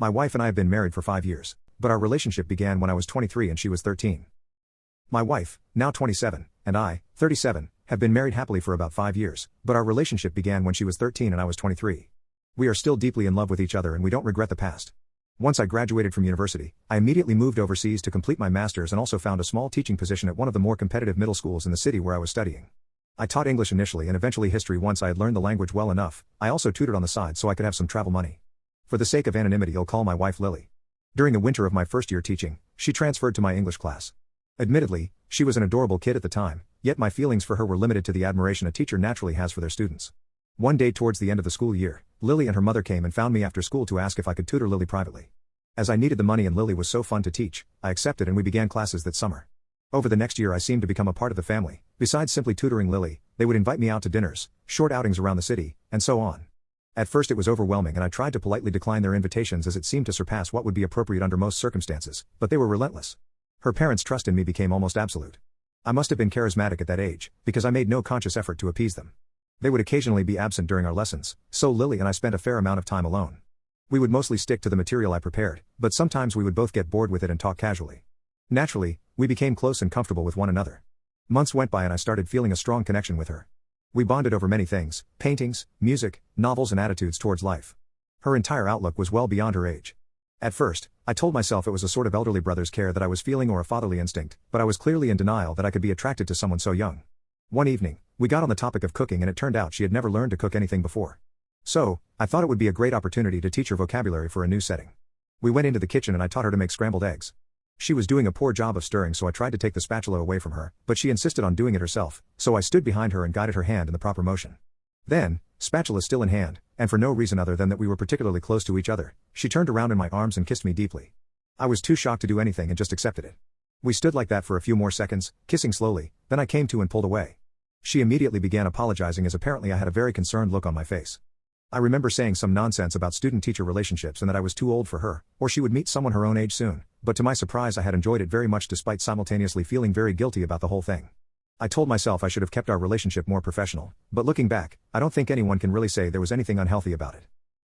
My wife and I have been married for 5 years, but our relationship began when I was 23 and she was 13. My wife, now 27, and I, 37, have been married happily for about 5 years, but our relationship began when she was 13 and I was 23. We are still deeply in love with each other and we don't regret the past. Once I graduated from university, I immediately moved overseas to complete my master's and also found a small teaching position at one of the more competitive middle schools in the city where I was studying. I taught English initially and eventually history once I had learned the language well enough. I also tutored on the side so I could have some travel money. For the sake of anonymity, I'll call my wife Lily. During the winter of my first year teaching, she transferred to my English class. Admittedly, she was an adorable kid at the time, yet my feelings for her were limited to the admiration a teacher naturally has for their students. One day towards the end of the school year, Lily and her mother came and found me after school to ask if I could tutor Lily privately. As I needed the money and Lily was so fun to teach, I accepted and we began classes that summer. Over the next year I seemed to become a part of the family. Besides simply tutoring Lily, they would invite me out to dinners, short outings around the city, and so on. At first it was overwhelming and I tried to politely decline their invitations as it seemed to surpass what would be appropriate under most circumstances, but they were relentless. Her parents' trust in me became almost absolute. I must have been charismatic at that age, because I made no conscious effort to appease them. They would occasionally be absent during our lessons, so Lily and I spent a fair amount of time alone. We would mostly stick to the material I prepared, but sometimes we would both get bored with it and talk casually. Naturally, we became close and comfortable with one another. Months went by and I started feeling a strong connection with her. We bonded over many things: paintings, music, novels and attitudes towards life. Her entire outlook was well beyond her age. At first, I told myself it was a sort of elderly brother's care that I was feeling or a fatherly instinct, but I was clearly in denial that I could be attracted to someone so young. One evening, we got on the topic of cooking and it turned out she had never learned to cook anything before. So, I thought it would be a great opportunity to teach her vocabulary for a new setting. We went into the kitchen and I taught her to make scrambled eggs. She was doing a poor job of stirring, so I tried to take the spatula away from her, but she insisted on doing it herself, so I stood behind her and guided her hand in the proper motion. Then, spatula still in hand, and for no reason other than that we were particularly close to each other, she turned around in my arms and kissed me deeply. I was too shocked to do anything and just accepted it. We stood like that for a few more seconds, kissing slowly, then I came to and pulled away. She immediately began apologizing as apparently I had a very concerned look on my face. I remember saying some nonsense about student-teacher relationships and that I was too old for her, or she would meet someone her own age soon, but to my surprise I had enjoyed it very much despite simultaneously feeling very guilty about the whole thing. I told myself I should have kept our relationship more professional, but looking back, I don't think anyone can really say there was anything unhealthy about it.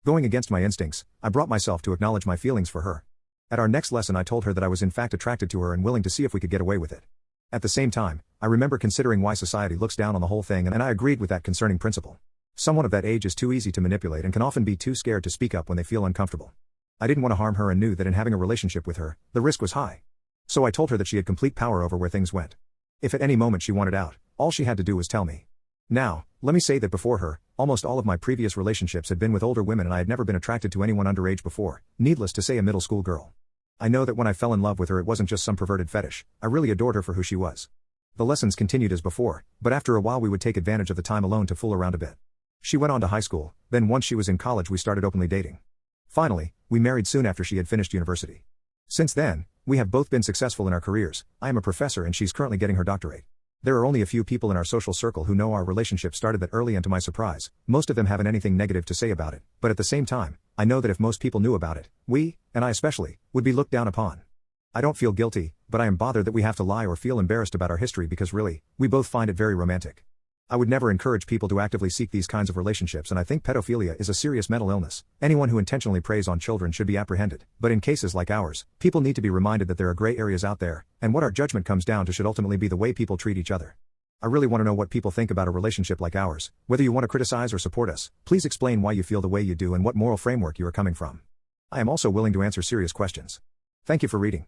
Going against my instincts, I brought myself to acknowledge my feelings for her. At our next lesson I told her that I was in fact attracted to her and willing to see if we could get away with it. At the same time, I remember considering why society looks down on the whole thing and I agreed with that concerning principle. Someone of that age is too easy to manipulate and can often be too scared to speak up when they feel uncomfortable. I didn't want to harm her and knew that in having a relationship with her, the risk was high. So I told her that she had complete power over where things went. If at any moment she wanted out, all she had to do was tell me. Now, let me say that before her, almost all of my previous relationships had been with older women and I had never been attracted to anyone underage before, needless to say a middle school girl. I know that when I fell in love with her it wasn't just some perverted fetish, I really adored her for who she was. The lessons continued as before, but after a while we would take advantage of the time alone to fool around a bit. She went on to high school, then once she was in college we started openly dating. Finally, we married soon after she had finished university. Since then, we have both been successful in our careers. I am a professor and she's currently getting her doctorate. There are only a few people in our social circle who know our relationship started that early, and to my surprise, most of them haven't anything negative to say about it, but at the same time, I know that if most people knew about it, we, and I especially, would be looked down upon. I don't feel guilty, but I am bothered that we have to lie or feel embarrassed about our history because really, we both find it very romantic. I would never encourage people to actively seek these kinds of relationships and I think pedophilia is a serious mental illness. Anyone who intentionally preys on children should be apprehended, but in cases like ours, people need to be reminded that there are gray areas out there, and what our judgment comes down to should ultimately be the way people treat each other. I really want to know what people think about a relationship like ours. Whether you want to criticize or support us, please explain why you feel the way you do and what moral framework you are coming from. I am also willing to answer serious questions. Thank you for reading.